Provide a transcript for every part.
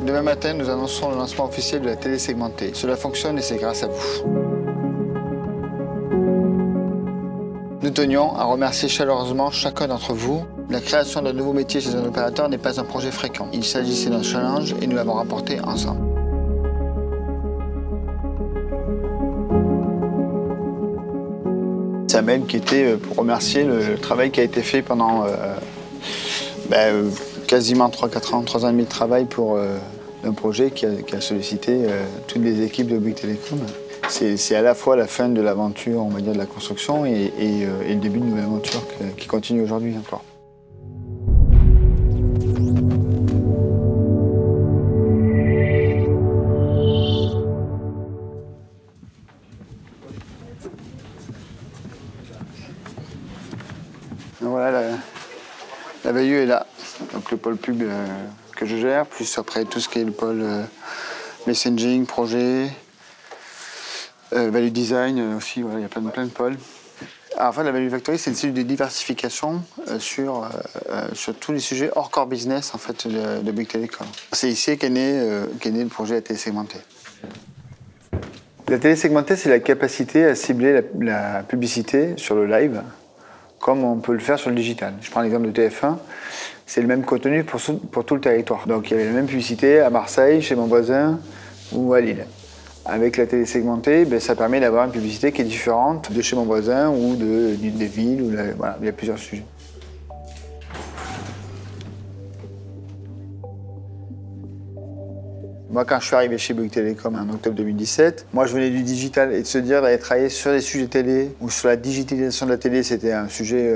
Demain matin, nous annonçons le lancement officiel de la télé segmentée. Cela fonctionne et c'est grâce à vous. Nous tenions à remercier chaleureusement chacun d'entre vous. La création d'un nouveau métier chez un opérateur n'est pas un projet fréquent. Il s'agissait d'un challenge et nous l'avons remporté ensemble. C'est un mail qui était pour remercier le travail qui a été fait pendant quasiment 3 ans et demi de travail pour un projet qui a sollicité toutes les équipes de Bouygues Telecom. C'est à la fois la fin de l'aventure, on va dire, de la construction et le début d'une nouvelle aventure qui continue aujourd'hui encore. Donc voilà, la VAIE est là, donc le pôle pub que je gère, plus après tout ce qui est le pôle messaging, projet, value design aussi, voilà, il y a plein de pôles. Alors, en fait, la Value Factory, c'est une cellule de diversification sur tous les sujets hors core business en fait, de Bouygues Telecom. C'est ici qu'est né le projet de la télé segmentée. La télé segmentée, c'est la capacité à cibler la publicité sur le live comme on peut le faire sur le digital. Je prends l'exemple de TF1, c'est le même contenu pour tout le territoire. Donc il y avait la même publicité à Marseille, chez mon voisin ou à Lille. Avec la télé segmentée, ça permet d'avoir une publicité qui est différente de chez mon voisin ou des villes. Voilà, il y a plusieurs sujets. Moi, quand je suis arrivé chez Bouygues Telecom en octobre 2017, moi je venais du digital et de se dire d'aller travailler sur des sujets télé ou sur la digitalisation de la télé, c'était un sujet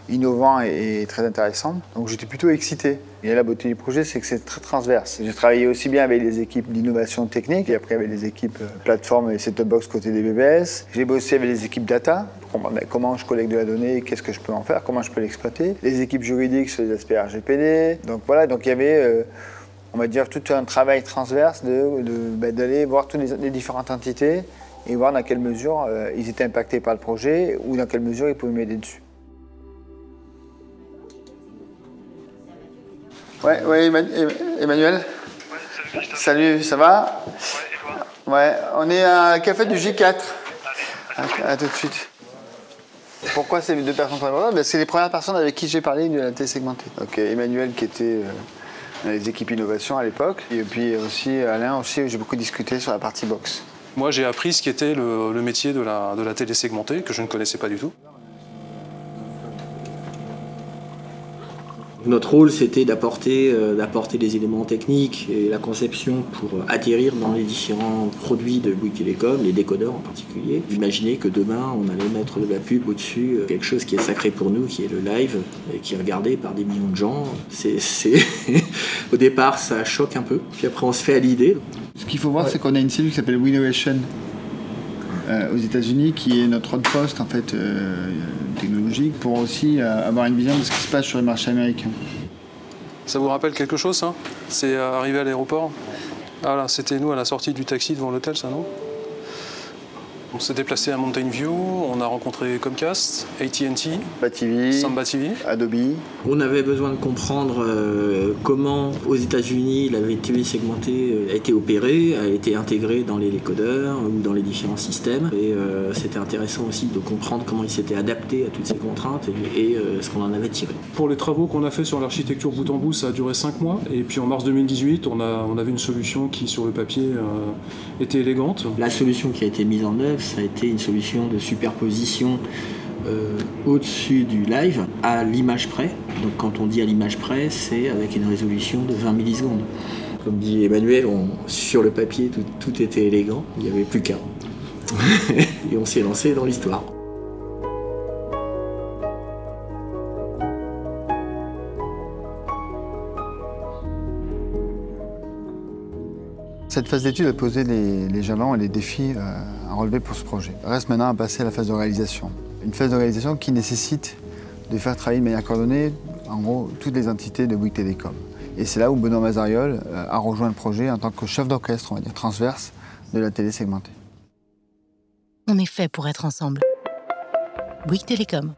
innovant et très intéressant. Donc j'étais plutôt excité. Et la beauté du projet, c'est que c'est très transverse. J'ai travaillé aussi bien avec les équipes d'innovation technique et après avec les équipes plateforme et set-top box côté des BBS. J'ai bossé avec les équipes data, pour comprendre comment je collecte de la donnée, qu'est-ce que je peux en faire, comment je peux l'exploiter. Les équipes juridiques sur les aspects RGPD. Donc voilà, donc il y avait, on va dire, tout un travail transverse d'aller voir toutes les différentes entités et voir dans quelle mesure ils étaient impactés par le projet ou dans quelle mesure ils pouvaient m'aider dessus. Ouais, Emmanuel. Ouais, salut, ça va? Ouais, on est à Café du J4. À tout de suite. Pourquoi ces deux personnes sont importantes? C'est les premières personnes avec qui j'ai parlé de la télé segmentée. Donc Emmanuel qui était dans les équipes innovation à l'époque, et puis aussi Alain aussi, j'ai beaucoup discuté sur la partie box. Moi j'ai appris ce qu'était le métier de la télé segmentée, que je ne connaissais pas du tout. Notre rôle, c'était d'apporter des éléments techniques et la conception pour atterrir dans les différents produits de Bouygues Telecom, les décodeurs en particulier. Imaginez que demain, on allait mettre de la pub au-dessus, quelque chose qui est sacré pour nous, qui est le live, et qui est regardé par des millions de gens. Au départ, ça choque un peu, puis après, on se fait à l'idée. Ce qu'il faut voir, c'est qu'on a une cellule qui s'appelle Winnovation aux États-Unis, qui est notre poste en fait technologique pour aussi avoir une vision de ce qui se passe sur le marché américain. Ça vous rappelle quelque chose, ça? C'est arrivé à l'aéroport? Ah là, c'était nous à la sortie du taxi devant l'hôtel, ça, non? On s'est déplacé à Mountain View, on a rencontré Comcast, AT&T, Samba TV, Adobe. On avait besoin de comprendre comment, aux États-Unis, la télé segmentée a été opérée, a été intégrée dans les décodeurs ou dans les différents systèmes. Et c'était intéressant aussi de comprendre comment ils s'étaient adaptés à toutes ces contraintes et ce qu'on en avait tiré. Pour les travaux qu'on a fait sur l'architecture bout en bout, ça a duré 5 mois. Et puis en mars 2018, on avait une solution qui, sur le papier, était élégante. La solution qui a été mise en œuvre, ça a été une solution de superposition au-dessus du live à l'image près. Donc quand on dit à l'image près, c'est avec une résolution de 20 millisecondes. Comme dit Emmanuel, sur le papier, tout était élégant, il n'y avait plus qu'à. Et on s'est lancé dans l'histoire. Cette phase d'étude a posé les jalons et les défis à relever pour ce projet. Il reste maintenant à passer à la phase de réalisation. Une phase de réalisation qui nécessite de faire travailler de manière coordonnée, en gros, toutes les entités de Bouygues Telecom. Et c'est là où Benoît Mazariol a rejoint le projet en tant que chef d'orchestre, on va dire, transverse de la télé segmentée. On est fait pour être ensemble. Bouygues Telecom.